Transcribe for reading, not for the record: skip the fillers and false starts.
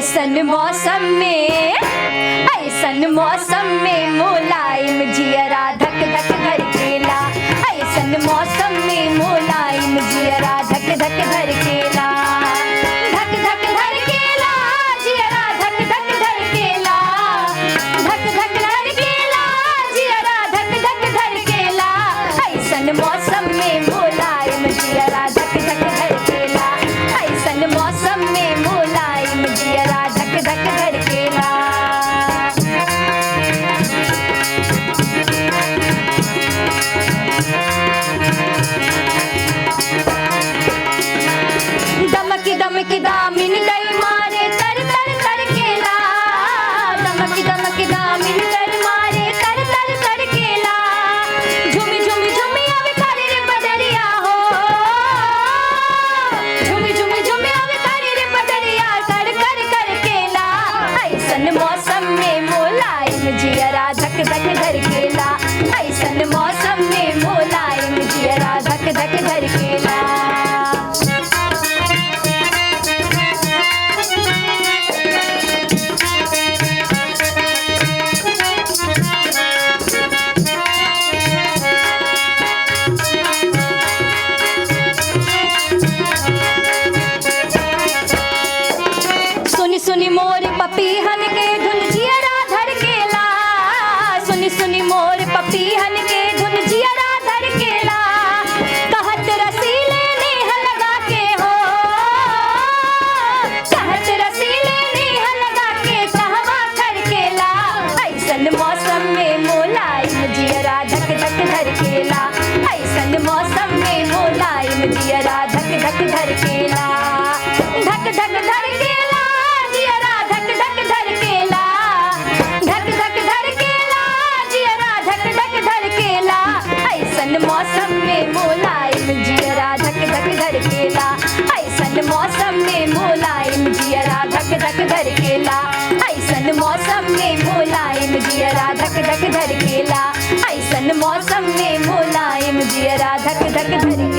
ऐसन मौसम में मुलायम जियरा धक धक धड़केला। ऐसन मौसम में मुलायम जियरा धक धक धड़केला। धक धक धड़केला जियरा धक धक धड़केला। धक धक धड़केला जियरा धक धक धड़केला। ऐसन मौसम में मुलायम जियरा धक धक धड़केला। ऐसन मौसम में मुलायम जियरा धक धक धड़केला। दमकी दमकी दामिन दई मारे तर तर तड़केला। दमकी दमकी दामिन दई मारे तर तर तड़केला। झूमी झूमी झूमी आवे तारी रे बदरिया हो। झूमी झूमी झूमी आवे तारी रे बदरिया कर कर करकेला। ऐसन मौसम में मुलायम जियरा धक धक धड़केला। ऐसन मौसम में मुलायम जियरा धक धक धड़केला। सुनी सुनी मोर पपीहन के धुन जियरा धड़केला। सुनी सुनी मोर पपीहन के धुन जियरा धड़केला। कहत रसीले नेह लगा के हो। कहत रसीले नेह लगा के कहवा खड़केला। ऐसन मौसम में मुलायम जियरा धक धक धड़केला। ऐसन मौसम में मुलायम जियरा धक धक धड़केला। धक धक धड़केला जियरा धक धक धड़केला। धक धक धड़केला जियरा धक धक धड़केला। ऐसन मौसम में मुलायम जियरा धक धक धड़केला। ऐसन मौसम में मुलायम जियरा धक धक धड़केला। ऐसन मौसम में मुलायम जियरा धक धक धड़केला। ऐसन मौसम में मुलायम जियरा धक धक धड़केला।